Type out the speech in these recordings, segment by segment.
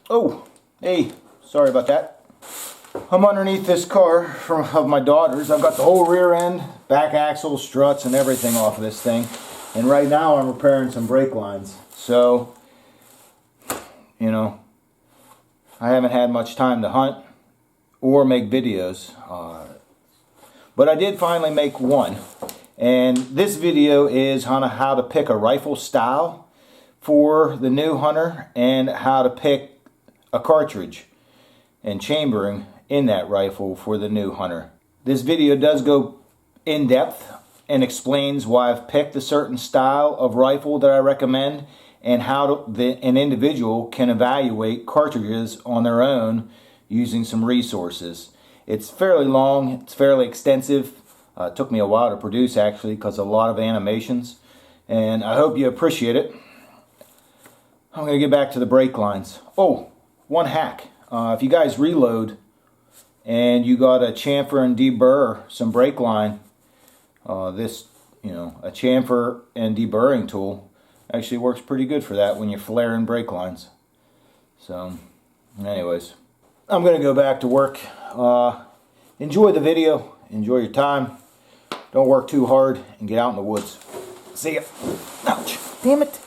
Oh, hey, sorry about that. I'm underneath this car of my daughter's. I've got the whole rear end, back axle, struts, and everything off of this thing. And right now I'm repairing some brake lines. So, you know, I haven't had much time to hunt or make videos. But I did finally make one. And this video is on how to pick a rifle style for the new hunter and how to pick a cartridge and chambering in that rifle for the new hunter. This video does go in depth and explains why I've picked a certain style of rifle that I recommend and how an individual can evaluate cartridges on their own using some resources. It's fairly long, it's fairly extensive. It took me a while to produce actually because of a lot of animations, and I hope you appreciate it. I'm going to get back to the brake lines. Oh, one hack. If you guys reload and you got a chamfer and deburr some brake line, a chamfer and deburring tool actually works pretty good for that when you're flaring brake lines. So, anyways, I'm going to go back to work. Enjoy the video. Enjoy your time. Don't work too hard and get out in the woods. See ya. Ouch. Damn it.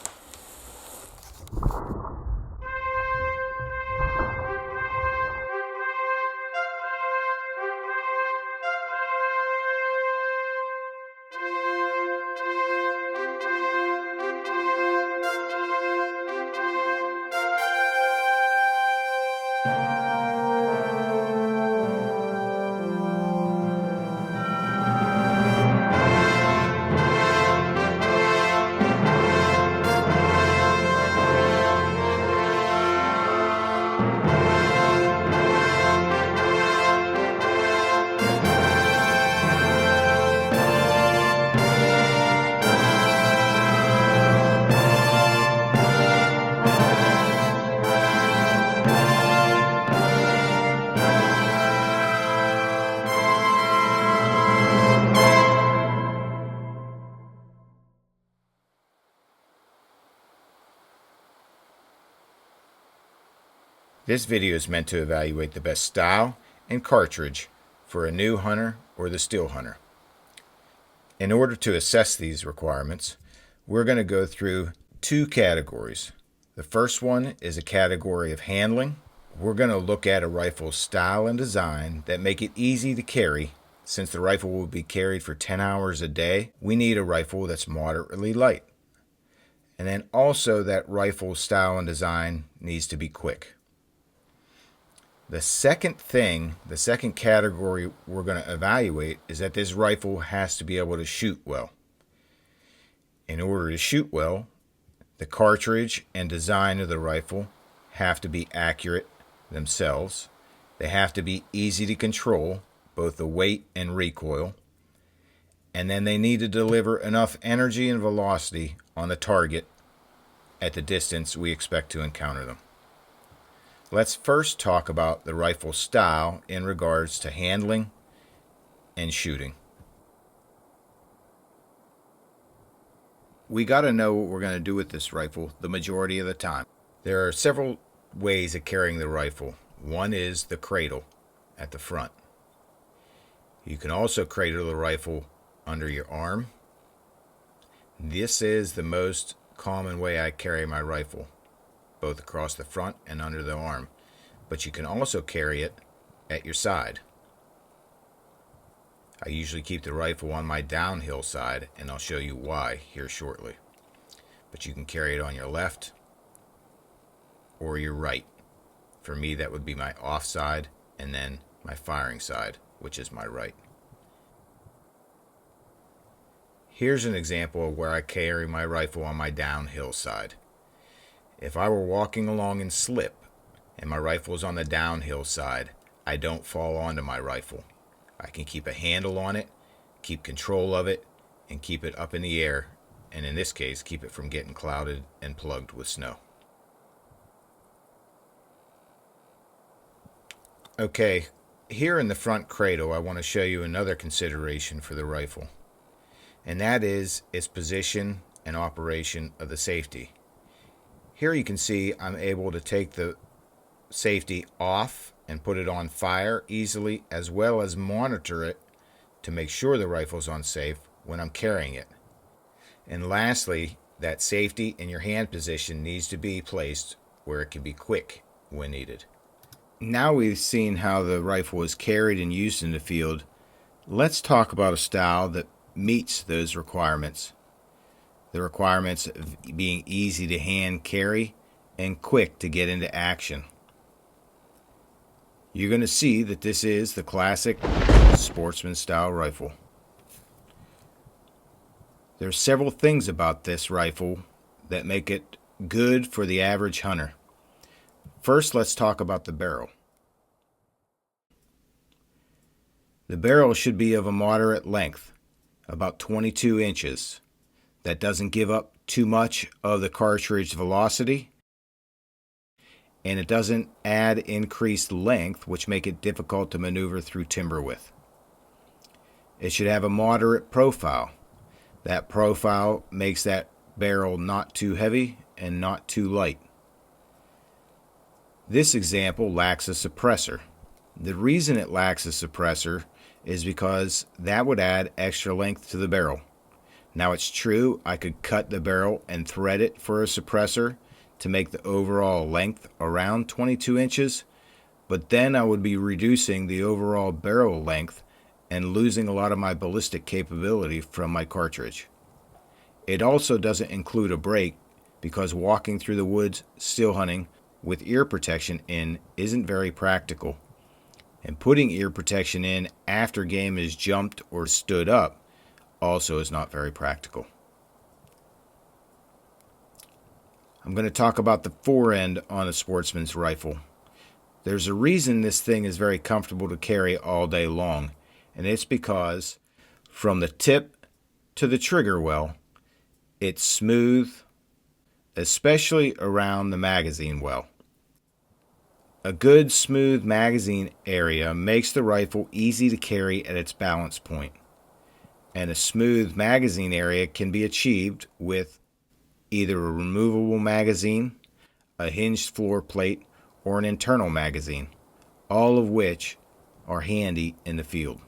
This video is meant to evaluate the best style and cartridge for a new hunter or the still hunter. In order to assess these requirements, we're going to go through two categories. The first one is a category of handling. We're going to look at a rifle's style and design that make it easy to carry. Since the rifle will be carried for 10 hours a day, we need a rifle that's moderately light. And then also that rifle style and design needs to be quick. The second category we're going to evaluate is that this rifle has to be able to shoot well. In order to shoot well, the cartridge and design of the rifle have to be accurate themselves. They have to be easy to control, both the weight and recoil. And then they need to deliver enough energy and velocity on the target at the distance we expect to encounter them. Let's first talk about the rifle style in regards to handling and shooting. We got to know what we're going to do with this rifle the majority of the time. There are several ways of carrying the rifle. One is the cradle at the front. You can also cradle the rifle under your arm. This is the most common way I carry my rifle, both across the front and under the arm, but you can also carry it at your side. I usually keep the rifle on my downhill side, and I'll show you why here shortly. But you can carry it on your left or your right. For me, that would be my off side, and then my firing side, which is my right. Here's an example of where I carry my rifle on my downhill side. If I were walking along and slip, and my rifle is on the downhill side, I don't fall onto my rifle. I can keep a handle on it, keep control of it, and keep it up in the air, and in this case, keep it from getting clouded and plugged with snow. Okay, here in the front cradle, I want to show you another consideration for the rifle, and that is its position and operation of the safety. Here you can see I'm able to take the safety off and put it on fire easily, as well as monitor it to make sure the rifle's on safe when I'm carrying it. And lastly, that safety in your hand position needs to be placed where it can be quick when needed. Now we've seen how the rifle is carried and used in the field. Let's talk about a style that meets those requirements. The requirements of being easy to hand carry and quick to get into action. You're going to see that this is the classic sportsman style rifle. There are several things about this rifle that make it good for the average hunter. First, let's talk about the barrel. The barrel should be of a moderate length, about 22 inches. That doesn't give up too much of the cartridge velocity, and it doesn't add increased length, which make it difficult to maneuver through timber with. It should have a moderate profile. That profile makes that barrel not too heavy and not too light. This example lacks a suppressor. The reason it lacks a suppressor is because that would add extra length to the barrel. Now it's true I could cut the barrel and thread it for a suppressor to make the overall length around 22 inches, but then I would be reducing the overall barrel length and losing a lot of my ballistic capability from my cartridge. It also doesn't include a brake because walking through the woods still hunting with ear protection in isn't very practical. And putting ear protection in after game is jumped or stood up also is not very practical. I'm going to talk about the forend on a sportsman's rifle. There's a reason this thing is very comfortable to carry all day long, and it's because from the tip to the trigger well, it's smooth, especially around the magazine well. A good smooth magazine area makes the rifle easy to carry at its balance point, and a smooth magazine area can be achieved with either a removable magazine, a hinged floor plate, or an internal magazine, all of which are handy in the field.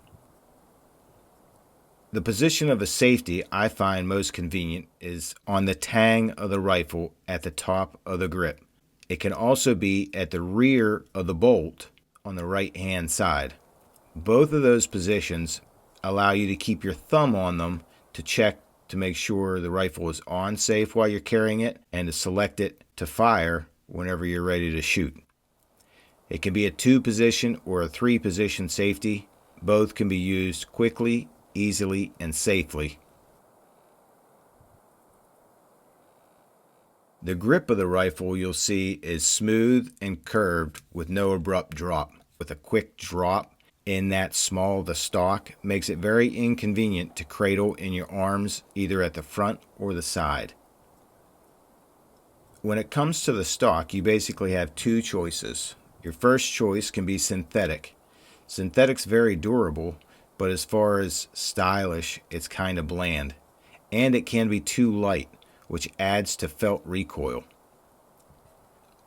The position of a safety I find most convenient is on the tang of the rifle at the top of the grip. It can also be at the rear of the bolt on the right hand side. Both of those positions allow you to keep your thumb on them to check to make sure the rifle is on safe while you're carrying it, and to select it to fire whenever you're ready to shoot. It can be a 2-position or a 3-position safety. Both can be used quickly, easily, and safely. The grip of the rifle you'll see is smooth and curved with no abrupt drop. With a quick drop in that small of the stock makes it very inconvenient to cradle in your arms either at the front or the side. When it comes to the stock, you basically have 2 choices. Your first choice can be synthetic. Synthetic's very durable, but as far as stylish, it's kind of bland. And it can be too light, which adds to felt recoil.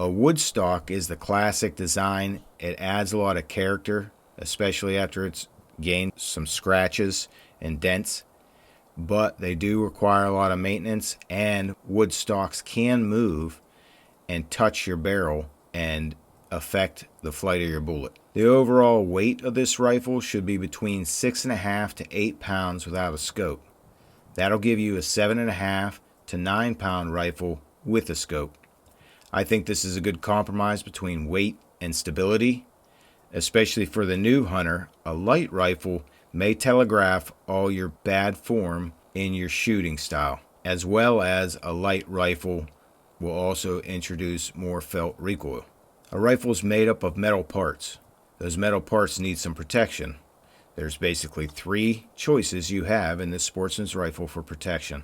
A wood stock is the classic design. It adds a lot of character, especially after it's gained some scratches and dents, but they do require a lot of maintenance, and wood stocks can move and touch your barrel and affect the flight of your bullet. The overall weight of this rifle should be between 6.5 to 8 pounds without a scope. That'll give you a 7.5 to 9 pound rifle with a scope. I think this is a good compromise between weight and stability. Especially for the new hunter, a light rifle may telegraph all your bad form in your shooting style, as well as a light rifle will also introduce more felt recoil. A rifle is made up of metal parts. Those metal parts need some protection. There's basically 3 choices you have in this sportsman's rifle for protection.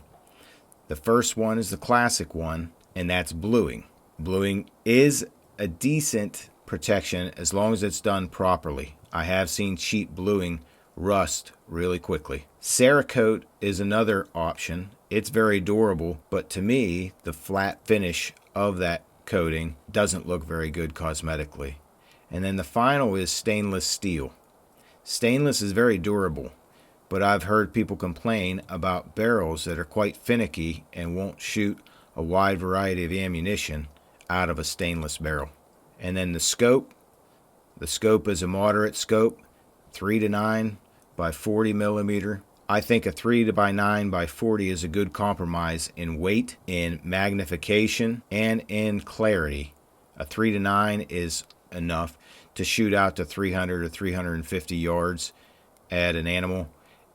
The first one is the classic one, and that's bluing. Bluing is a decent protection as long as it's done properly. I have seen cheap bluing rust really quickly. Cerakote is another option. It's very durable, but to me, the flat finish of that coating doesn't look very good cosmetically. And then the final is stainless steel. Stainless is very durable, but I've heard people complain about barrels that are quite finicky and won't shoot a wide variety of ammunition out of a stainless barrel. And then the scope is a moderate scope, 3 to 9 by 40 millimeter. I think a 3 by 9 by 40 is a good compromise in weight, in magnification, and in clarity. A 3 to 9 is enough to shoot out to 300 or 350 yards at an animal,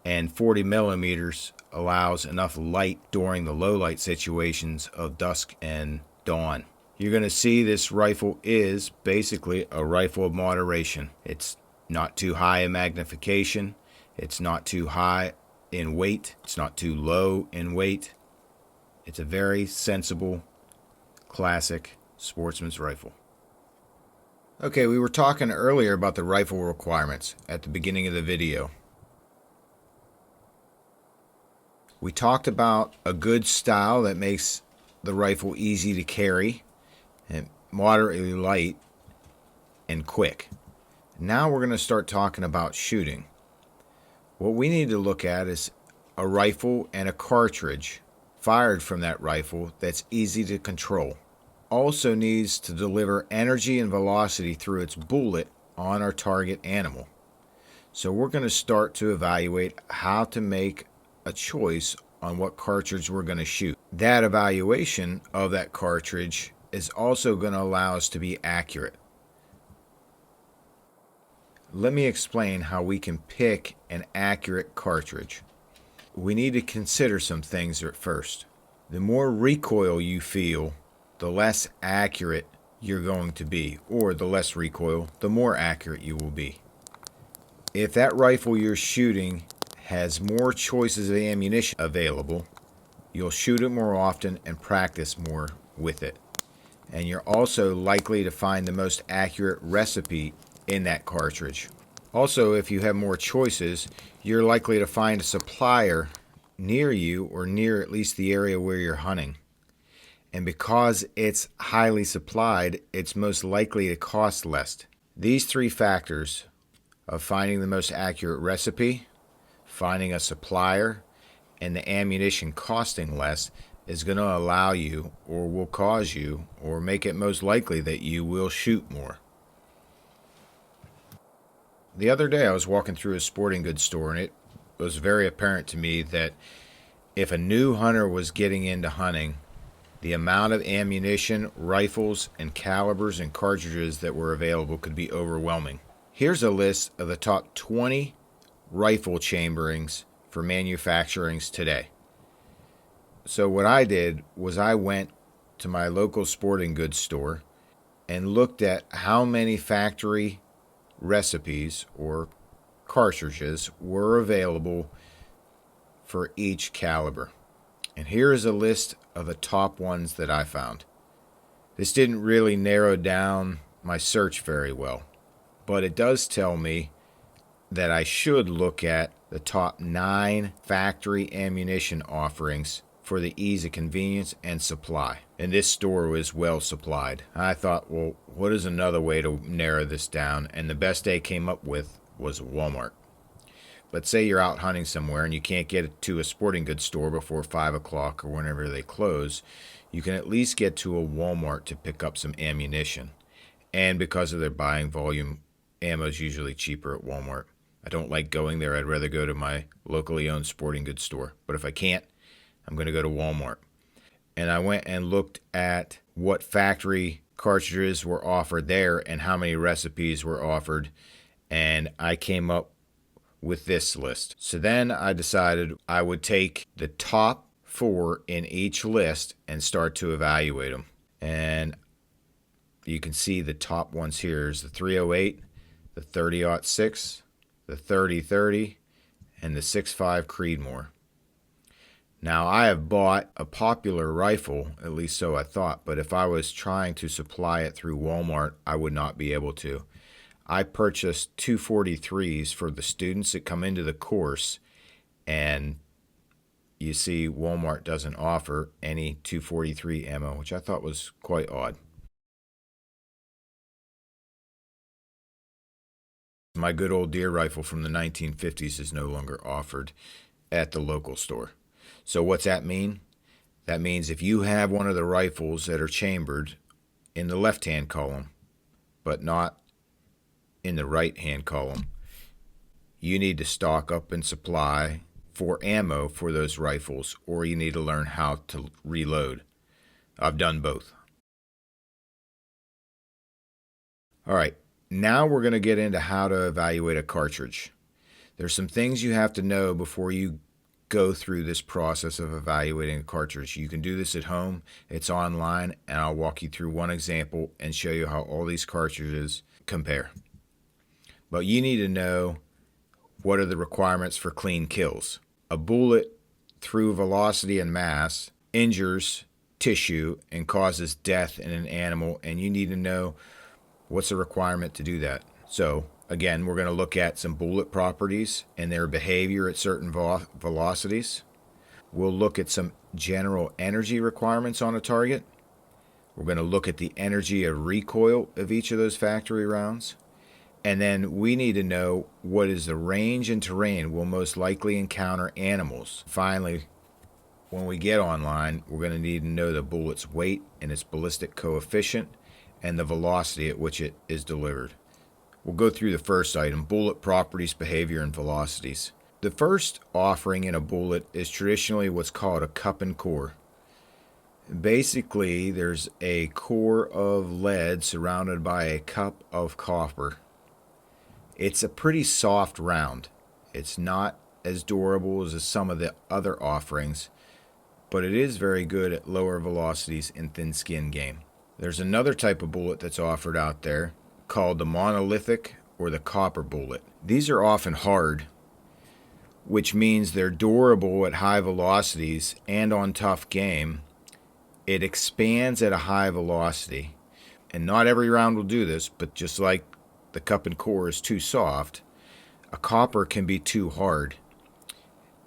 and 40 millimeters allows enough light during the low light situations of dusk and dawn. You're going to see this rifle is basically a rifle of moderation. It's not too high in magnification, it's not too high in weight, it's not too low in weight. It's a very sensible, classic sportsman's rifle. Okay, we were talking earlier about the rifle requirements at the beginning of the video. We talked about a good style that makes the rifle easy to carry and moderately light and quick. Now we're going to start talking about shooting. What we need to look at is a rifle and a cartridge fired from that rifle that's easy to control. Also needs to deliver energy and velocity through its bullet on our target animal. So we're going to start to evaluate how to make a choice on what cartridge we're going to shoot. That evaluation of that cartridge is also going to allow us to be accurate. Let me explain how we can pick an accurate cartridge. We need to consider some things at first. The more recoil you feel, the less accurate you're going to be, or the less recoil, the more accurate you will be. If that rifle you're shooting has more choices of ammunition available, you'll shoot it more often and practice more with it. And you're also likely to find the most accurate recipe in that cartridge. Also, if you have more choices, you're likely to find a supplier near you or near at least the area where you're hunting. And because it's highly supplied, it's most likely to cost less. These three factors of finding the most accurate recipe, finding a supplier, and the ammunition costing less is going to allow you, or will cause you, or make it most likely that you will shoot more. The other day I was walking through a sporting goods store, and it was very apparent to me that if a new hunter was getting into hunting, the amount of ammunition, rifles, and calibers and cartridges that were available could be overwhelming. Here's a list of the top 20 rifle chamberings for manufacturings today. So what I did was I went to my local sporting goods store and looked at how many factory recipes or cartridges were available for each caliber. And here is a list of the top ones that I found. This didn't really narrow down my search very well, but it does tell me that I should look at the top 9 factory ammunition offerings for the ease of convenience and supply. And this store was well supplied. I thought, well, what is another way to narrow this down? And the best I came up with was Walmart. But say you're out hunting somewhere and you can't get to a sporting goods store before 5 o'clock or whenever they close, you can at least get to a Walmart to pick up some ammunition. And because of their buying volume, ammo is usually cheaper at Walmart. I don't like going there. I'd rather go to my locally owned sporting goods store. But if I can't, I'm going to go to Walmart. And I went and looked at what factory cartridges were offered there and how many recipes were offered. And I came up with this list. So then I decided I would take the top 4 in each list and start to evaluate them. And you can see the top ones here is the 308, the 30-06, the 30-30, and the 6.5 Creedmoor. Now, I have bought a popular rifle, at least so I thought, but if I was trying to supply it through Walmart, I would not be able to. I purchased 243s for the students that come into the course, and you see Walmart doesn't offer any 243 ammo, which I thought was quite odd. My good old deer rifle from the 1950s is no longer offered at the local store. So what's that mean? That means if you have one of the rifles that are chambered in the left-hand column, but not in the right-hand column, you need to stock up and supply for ammo for those rifles, or you need to learn how to reload. I've done both. All right, now we're going to get into how to evaluate a cartridge. There's some things you have to know before you go through this process of evaluating a cartridge. You can do this at home, it's online, and I'll walk you through one example and show you how all these cartridges compare. But you need to know what are the requirements for clean kills. A bullet, through velocity and mass, injures tissue and causes death in an animal, and you need to know what's the requirement to do that. So again, we're going to look at some bullet properties and their behavior at certain velocities. We'll look at some general energy requirements on a target. We're going to look at the energy of recoil of each of those factory rounds. And then we need to know what is the range and terrain we'll most likely encounter animals. Finally, when we get online, we're going to need to know the bullet's weight and its ballistic coefficient and the velocity at which it is delivered. We'll go through the first item, bullet properties, behavior, and velocities. The first offering in a bullet is traditionally what's called a cup and core. Basically, there's a core of lead surrounded by a cup of copper. It's a pretty soft round. It's not as durable as some of the other offerings, but it is very good at lower velocities in thin skin game. There's another type of bullet that's offered out there called the monolithic or the copper bullet. These are often hard, which means they're durable at high velocities and on tough game. It expands at a high velocity, and not every round will do this, but just like the cup and core is too soft, a copper can be too hard.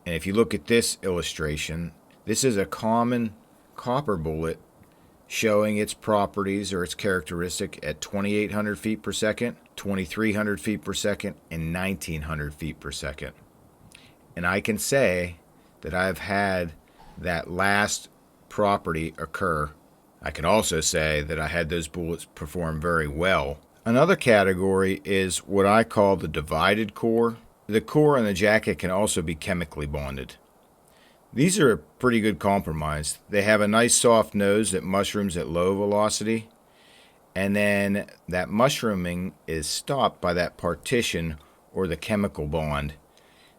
And if you look at this illustration, this is a common copper bullet showing its properties or its characteristic at 2,800 feet per second, 2,300 feet per second, and 1,900 feet per second. And I can say that I've had that last property occur. I can also say that I had those bullets perform very well. Another category is what I call the divided core. The core and the jacket can also be chemically bonded. These are a pretty good compromise. They have a nice soft nose that mushrooms at low velocity, and then that mushrooming is stopped by that partition or the chemical bond.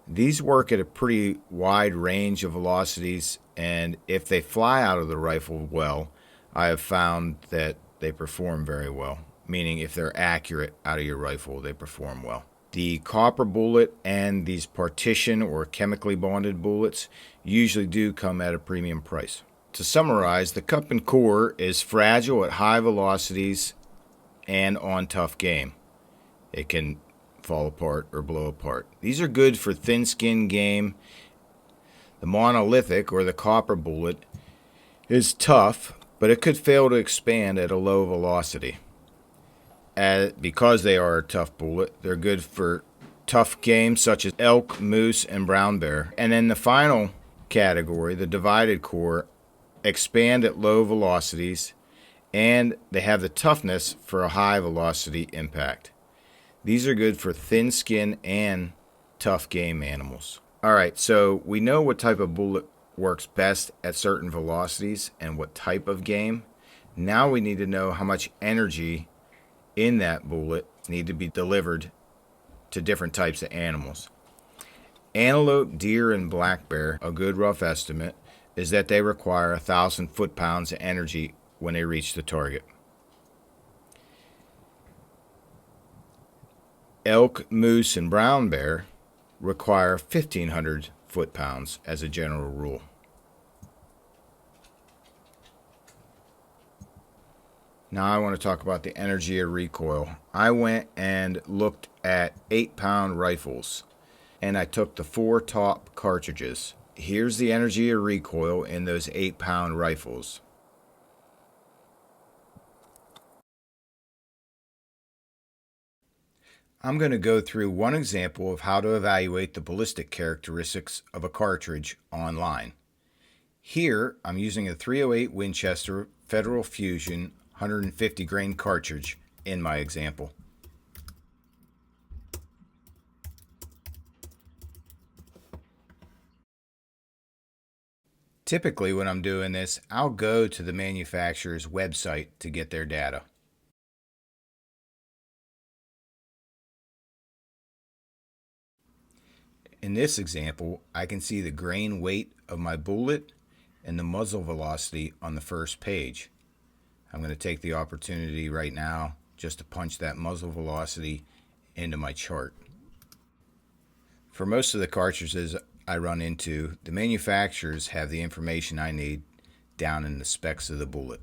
These work at a pretty wide range of velocities, and if they fly out of the rifle well, I have found that they perform very well, meaning if they're accurate out of your rifle, they perform well. The copper bullet and these partition or chemically bonded bullets usually do come at a premium price. To summarize, the cup and core is fragile at high velocities and on tough game. It can fall apart or blow apart. These are good for thin skin game. The monolithic or the copper bullet is tough, but it could fail to expand at a low velocity. Because they are a tough bullet, they're good for tough games such as elk, moose, and brown bear. And then the final category, the divided core, expand at low velocities, and they have the toughness for a high velocity impact. These are good for thin skin and tough game animals. All right, so we know what type of bullet works best at certain velocities and what type of game. Now we need to know how much energy in that bullet need to be delivered to different types of animals. Antelope, deer, and black bear, a good rough estimate, is that they require 1,000 foot-pounds of energy when they reach the target. Elk, moose, and brown bear require 1,500 foot-pounds as a general rule. Now I want to talk about the energy of recoil. I went and looked at 8-pound rifles, and I took the 4 top cartridges. Here's the energy of recoil in those 8-pound rifles. I'm going to go through one example of how to evaluate the ballistic characteristics of a cartridge online. Here, I'm using a .308 Winchester Federal Fusion 150 grain cartridge in my example. Typically, when I'm doing this, I'll go to the manufacturer's website to get their data. In this example, I can see the grain weight of my bullet and the muzzle velocity on the first page. I'm going to take the opportunity right now just to punch that muzzle velocity into my chart. For most of the cartridges I run into, the manufacturers have the information I need down in the specs of the bullet.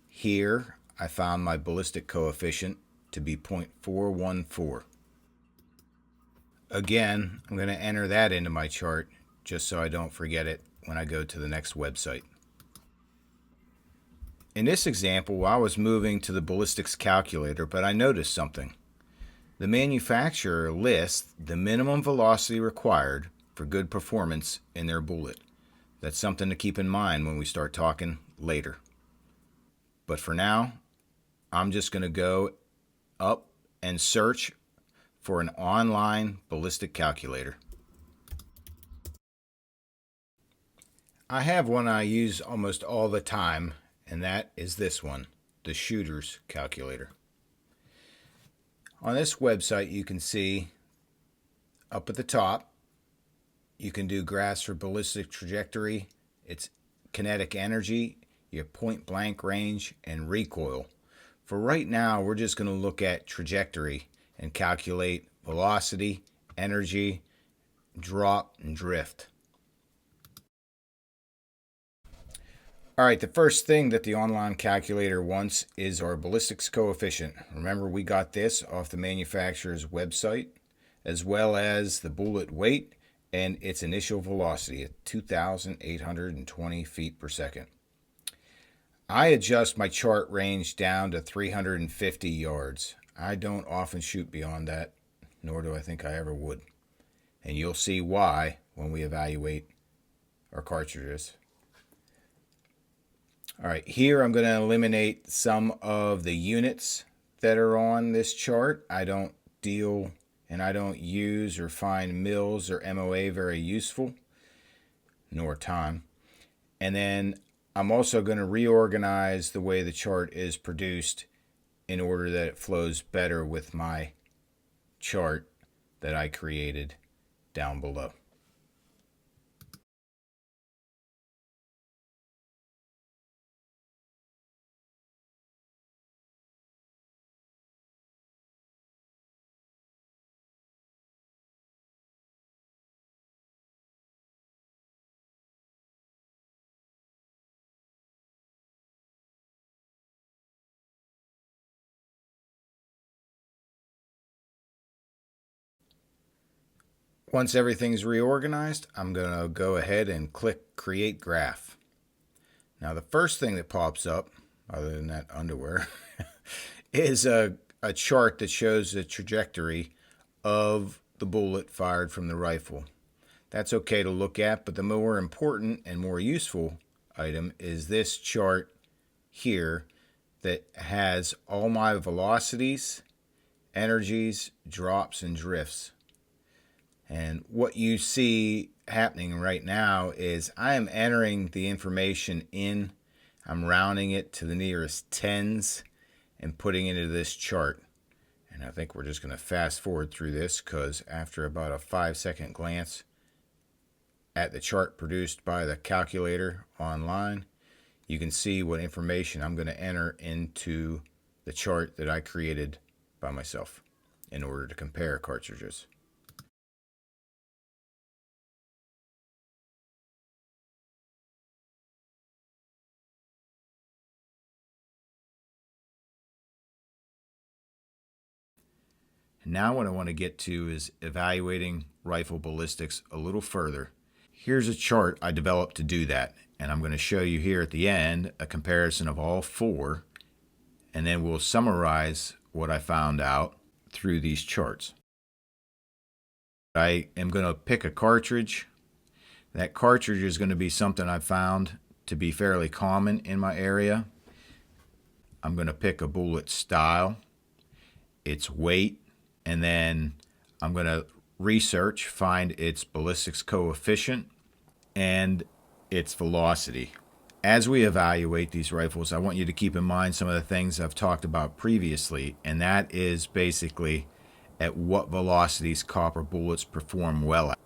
Here, I found my ballistic coefficient to be 0.414. Again, I'm going to enter that into my chart just so I don't forget it when I go to the next website. In this example, I was moving to the ballistics calculator, but I noticed something. The manufacturer lists the minimum velocity required for good performance in their bullet. That's something to keep in mind when we start talking later. But for now, I'm just going to go up and search for an online ballistic calculator. I have one I use almost all the time, and that is this one, the Shooter's Calculator. On this website, you can see up at the top, you can do graphs for ballistic trajectory, its kinetic energy, your point blank range, and recoil. For right now, we're just going to look at trajectory and calculate velocity, energy, drop, and drift. All right, the first thing that the online calculator wants is our ballistics coefficient. Remember, we got this off the manufacturer's website, as well as the bullet weight and its initial velocity at 2,820 feet per second. I adjust my chart range down to 350 yards. I don't often shoot beyond that, nor do I think I ever would. And you'll see why when we evaluate our cartridges. All right, here I'm going to eliminate some of the units that are on this chart. I don't deal and I don't use or find mils or MOA very useful, nor time. And then I'm also going to reorganize the way the chart is produced in order that it flows better with my chart that I created down below. Once everything's reorganized, I'm going to go ahead and click Create Graph. Now the first thing that pops up, other than that underwear, is a chart that shows the trajectory of the bullet fired from the rifle. That's okay to look at, but the more important and more useful item is this chart here that has all my velocities, energies, drops, and drifts. And what you see happening right now is I am entering the information in, I'm rounding it to the nearest tens and putting it into this chart. And I think we're just going to fast forward through this because after about a 5-second glance at the chart produced by the calculator online, you can see what information I'm going to enter into the chart that I created by myself in order to compare cartridges. Now what I want to get to is evaluating rifle ballistics a little further. Here's a chart I developed to do that, and I'm going to show you here at the end a comparison of all four, and then we'll summarize what I found out through these charts. I am going to pick a cartridge. That cartridge is going to be something I found to be fairly common in my area. I'm going to pick a bullet style, its weight, and then I'm going to research, find its ballistics coefficient and its velocity. As we evaluate these rifles, I want you to keep in mind some of the things I've talked about previously, and that is basically at what velocities copper bullets perform well at.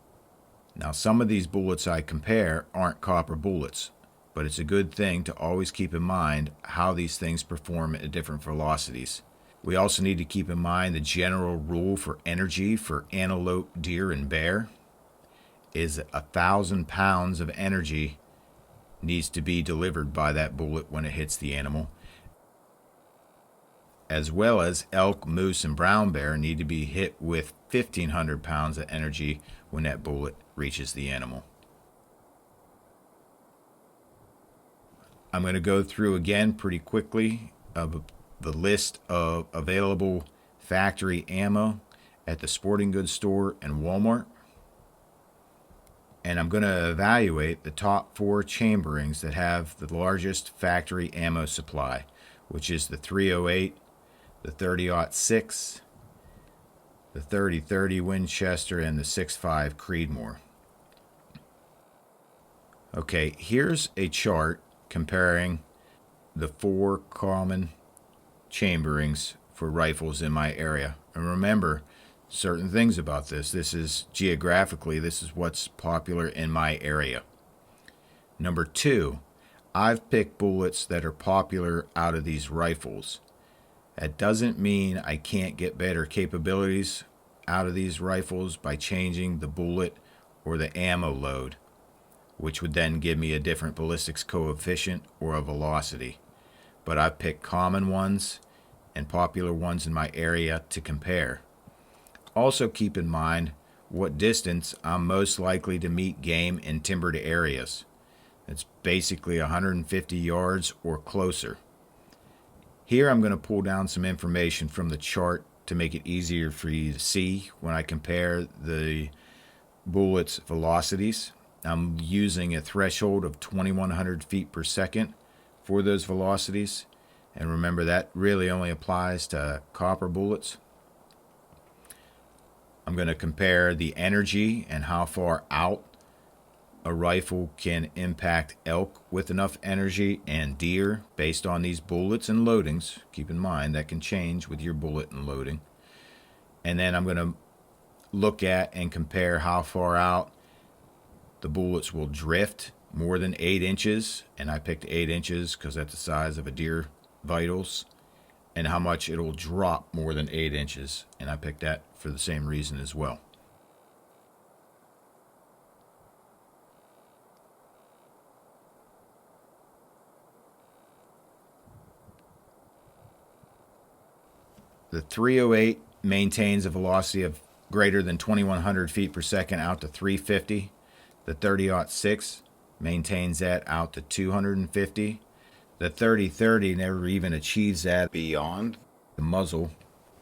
Now, some of these bullets I compare aren't copper bullets, but it's a good thing to always keep in mind how these things perform at different velocities. We also need to keep in mind the general rule for energy for antelope, deer, and bear is 1,000 pounds of energy needs to be delivered by that bullet when it hits the animal, as well as elk, moose, and brown bear need to be hit with 1,500 pounds of energy when that bullet reaches the animal. I'm going to go through again pretty quickly of the list of available factory ammo at the sporting goods store and Walmart. And I'm going to evaluate the top 4 chamberings that have the largest factory ammo supply, which is the .308, the 30-06, the 30-30 Winchester, and the 6.5 Creedmoor. Okay, here's a chart comparing the 4 common chamberings for rifles in my area. And remember certain things about this. This is geographically, this is what's popular in my area. Number 2, I've picked bullets that are popular out of these rifles. That doesn't mean I can't get better capabilities out of these rifles by changing the bullet or the ammo load, which would then give me a different ballistics coefficient or a velocity. But I've picked common ones and popular ones in my area to compare. Also keep in mind what distance I'm most likely to meet game in timbered areas. It's basically 150 yards or closer. Here I'm going to pull down some information from the chart to make it easier for you to see when I compare the bullets' velocities. I'm using a threshold of 2,100 feet per second for those velocities. And remember, that really only applies to copper bullets. I'm going to compare the energy and how far out a rifle can impact elk with enough energy and deer based on these bullets and loadings. Keep in mind that can change with your bullet and loading. And then I'm going to look at and compare how far out the bullets will drift more than 8 inches. And I picked 8 inches because that's the size of a deer vitals. And how much it'll drop more than 8 inches. And I picked that for the same reason as well. The .308 maintains a velocity of greater than 2,100 feet per second out to 350. The 30-06 maintains that out to 250. The 30-30 never even achieves that beyond the muzzle.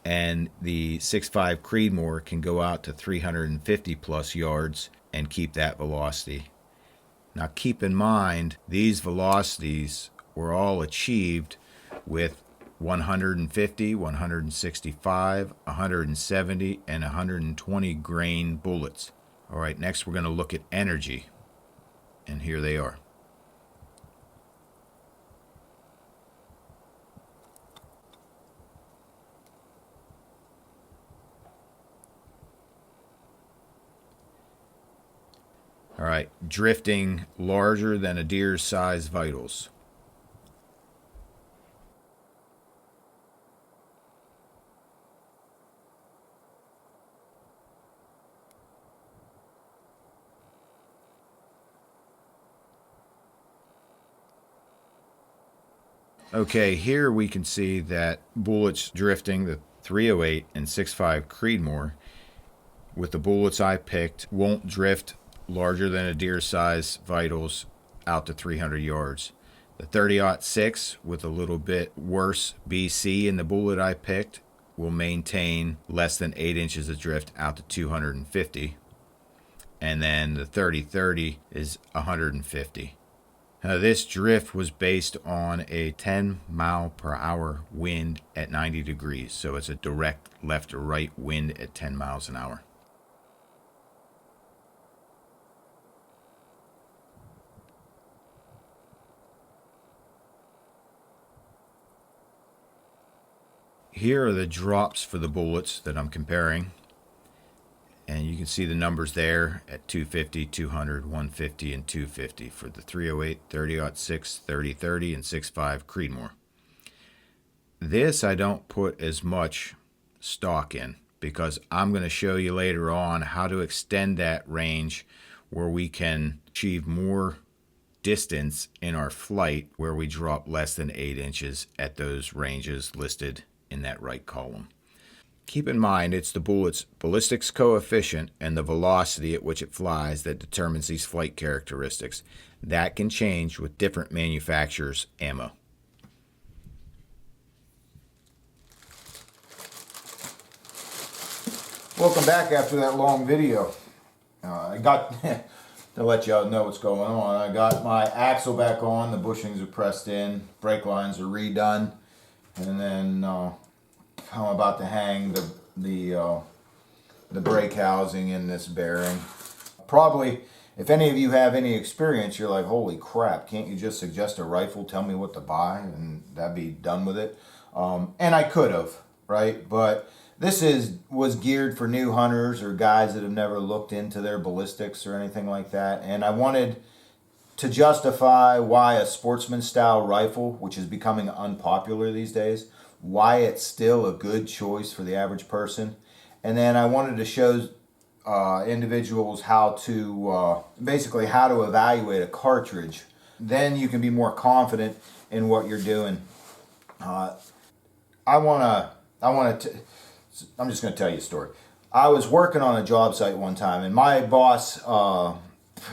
And the 6.5 Creedmoor can go out to 350 plus yards and keep that velocity. Now keep in mind, these velocities were all achieved with 150, 165, 170, and 120 grain bullets. All right, next we're going to look at energy. And here they are. All right, drifting larger than a deer's size vitals. Okay, here we can see that bullets drifting, the .308 and 6.5 Creedmoor, with the bullets I picked, won't drift larger than a deer size vitals out to 300 yards. The 30-06 with a little bit worse BC in the bullet I picked will maintain less than 8 inches of drift out to 250, and then the 30-30 is 150. Now, this drift was based on a 10 mile per hour wind at 90 degrees, so it's a direct left or right wind at 10 miles an hour. Here are the drops for the bullets that I'm comparing. And you can see the numbers there at 250, 200, 150, and 250 for the 308, 30-06, 30-30, and 6.5 Creedmoor. This I don't put as much stock in because I'm going to show you later on how to extend that range where we can achieve more distance in our flight where we drop less than 8 inches at those ranges listed in that right column. Keep in mind it's the bullet's ballistics coefficient and the velocity at which it flies that determines these flight characteristics. That can change with different manufacturers' ammo. Welcome back after that long video. I got, to let y'all know what's going on, I got my axle back on, the bushings are pressed in, brake lines are redone, and then I'm about to hang the brake housing in this bearing. Probably, if any of you have any experience, you're like, holy crap, can't you just suggest a rifle, tell me what to buy, and that'd be done with it? And I could have, right? But this was geared for new hunters or guys that have never looked into their ballistics or anything like that. And I wanted to justify why a sportsman style rifle, which is becoming unpopular these days, why it's still a good choice for the average person. And then I wanted to show individuals how to basically how to evaluate a cartridge. Then you can be more confident in what you're doing. I'm just going to tell you a story. I was working on a job site one time, and my boss,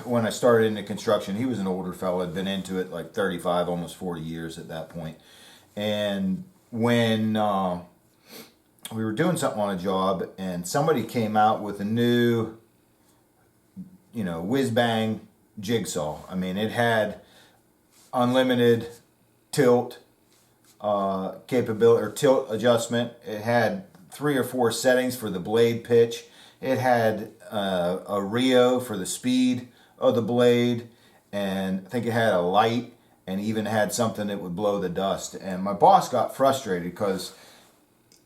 when I started into construction, he was an older fellow, had been into it like 35, almost 40 years at that point. And when we were doing something on a job, and somebody came out with a new, whiz-bang jigsaw. I mean, it had unlimited tilt capability or tilt adjustment. It had 3 or 4 settings for the blade pitch. It had a Rio for the speed of the blade, and I think it had a light, and even had something that would blow the dust. And my boss got frustrated because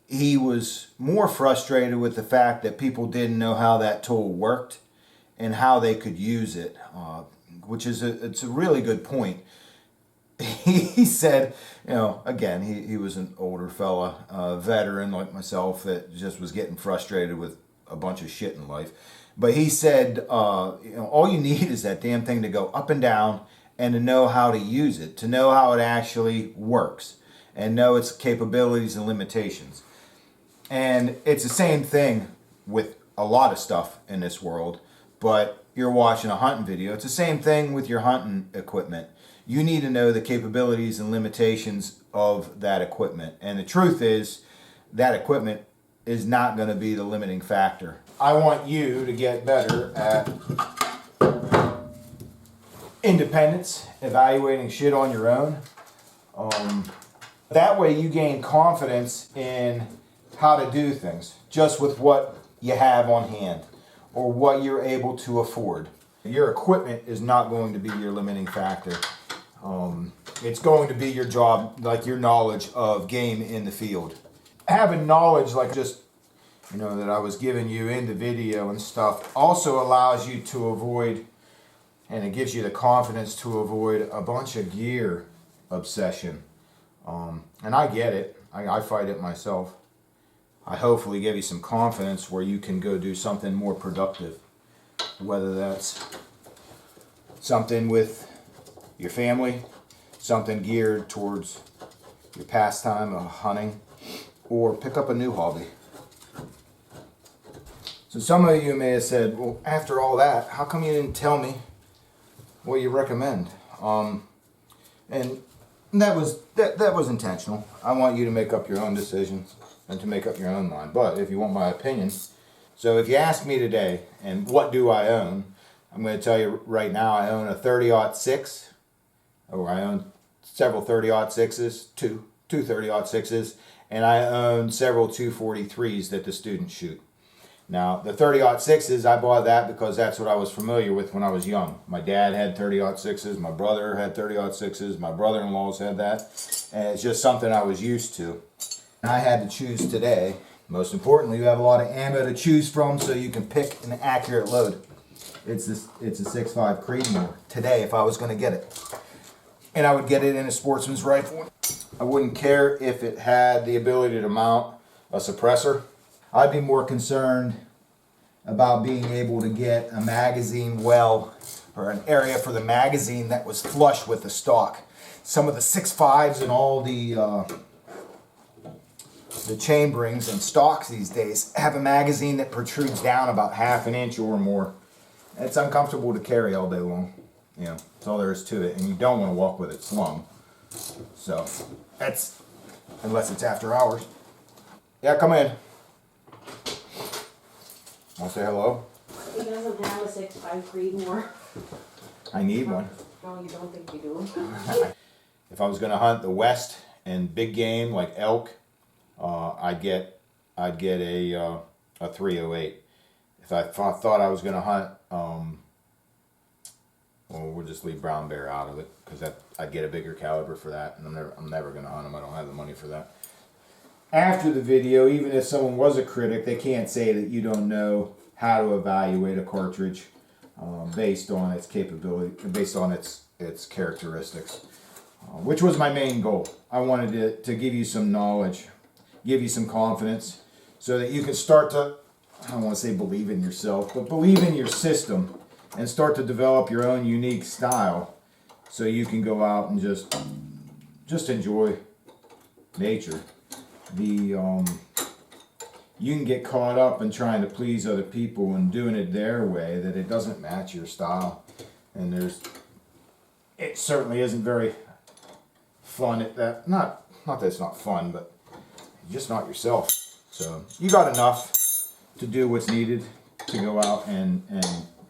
he was more frustrated with the fact that people didn't know how that tool worked and how they could use it, which is it's a really good point. He said, again, he was an older fella, veteran like myself that just was getting frustrated with a bunch of shit in life. But he said, all you need is that damn thing to go up and down and to know how to use it, to know how it actually works and know its capabilities and limitations. And it's the same thing with a lot of stuff in this world, but you're watching a hunting video. It's the same thing with your hunting equipment. You need to know the capabilities and limitations of that equipment. And the truth is, that equipment is not going to be the limiting factor. I want you to get better at independence, evaluating shit on your own. That way you gain confidence in how to do things, just with what you have on hand or what you're able to afford. Your equipment is not going to be your limiting factor. It's going to be your job, like your knowledge of game in the field. Having knowledge like just, that I was giving you in the video and stuff also allows you to avoid, and it gives you the confidence to avoid a bunch of gear obsession. And I get it. I fight it myself. I hopefully give you some confidence where you can go do something more productive, whether that's something with your family, something geared towards your pastime of hunting, or pick up a new hobby. So some of you may have said, well, after all that, how come you didn't tell me what you recommend? And that was intentional. I want you to make up your own decisions. and to make up your own mind. But if you want my opinion, so if you ask me today, and what do I own, I'm going to tell you right now, I own a 30-06, or I own several 30-06s, two 30-06s, and I own several 243s that the students shoot. Now, the 30-06s, I bought that because that's what I was familiar with when I was young. My dad had 30-06s, my brother had 30-06s, my brother-in-laws had that, and it's just something I was used to. And I had to choose today. Most importantly, you have a lot of ammo to choose from, so you can pick an accurate load. It's a 6.5 Creedmoor today if I was going to get it. And I would get it in a sportsman's rifle. I wouldn't care if it had the ability to mount a suppressor. I'd be more concerned about being able to get a magazine well, or an area for the magazine that was flush with the stock. Some of the 6.5s and all the chamberings and stocks these days have a magazine that protrudes down about half an inch or more. It's uncomfortable to carry all day long. You know, that's all there is to it, and you don't want to walk with it slung. So that's, unless it's after hours. Yeah, come in. Want to say hello? He doesn't have a 6.5 Creedmoor. I need one. No, you don't think you do? If I was going to hunt the West and big game like elk, I'd get a 308. If I thought I was going to hunt, well, we'll just leave brown bear out of it because I'd get a bigger caliber for that, and I'm never going to hunt them. I don't have the money for that. After the video, even if someone was a critic, they can't say that you don't know how to evaluate a cartridge based on its capability, based on its characteristics, which was my main goal. I wanted to give you some knowledge, give you some confidence, so that you can start to, I don't want to say believe in yourself, but believe in your system and start to develop your own unique style, so you can go out and just enjoy nature. You can get caught up in trying to please other people and doing it their way, that it doesn't match your style, and it certainly isn't very fun at that. Not that it's not fun, but you're just not yourself. So you got enough to do what's needed to go out and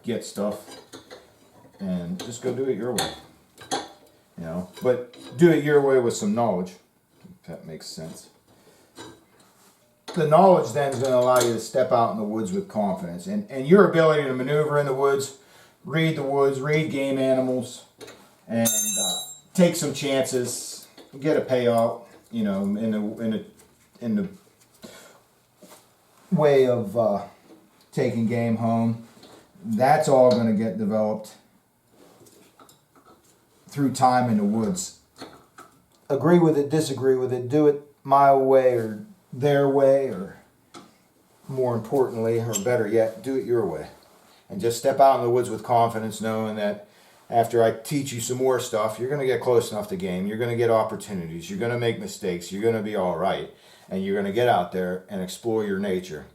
get stuff, and just go do it your way. You know, but do it your way with some knowledge, if that makes sense. The knowledge then is going to allow you to step out in the woods with confidence, and your ability to maneuver in the woods, read game animals, and take some chances, get a payout, you know, in the way of taking game home. That's all going to get developed through time in the woods. Agree with it, disagree with it, do it my way or their way, or more importantly, or better yet, do it your way. And just step out in the woods with confidence, knowing that after I teach you some more stuff, you're going to get close enough to game, you're going to get opportunities, you're going to make mistakes, you're going to be all right, and you're going to get out there and explore your nature.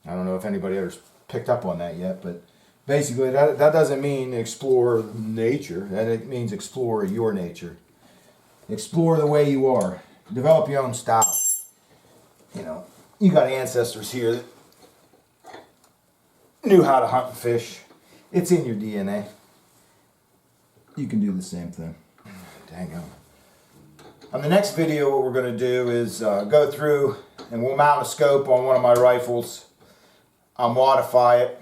I don't know if anybody ever's picked up on that yet, but basically that doesn't mean explore nature, that it means explore your nature. Explore the way you are. Develop your own style. You know, you got ancestors here that knew how to hunt and fish. It's in your DNA. You can do the same thing. Dang it. On the next video, what we're going to do is go through, and we'll mount a scope on one of my rifles. I'll modify it,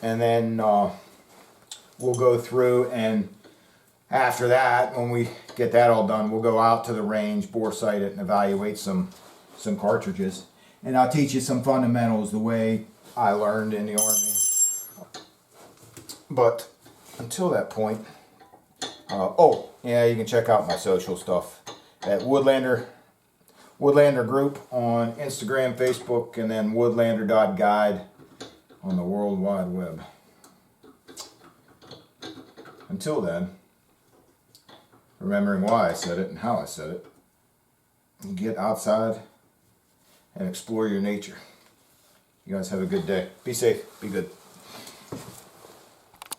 and then we'll go through, and after that, when we get that all done, we'll go out to the range, bore sight it, and evaluate some cartridges. And I'll teach you some fundamentals the way I learned in the Army. But until that point, oh yeah, you can check out my social stuff at Woodlander Group on Instagram, Facebook, and then woodlander.guide on the World Wide Web. Until then, remembering why I said it and how I said it, get outside and explore your nature. You guys have a good day. Be safe. Be good.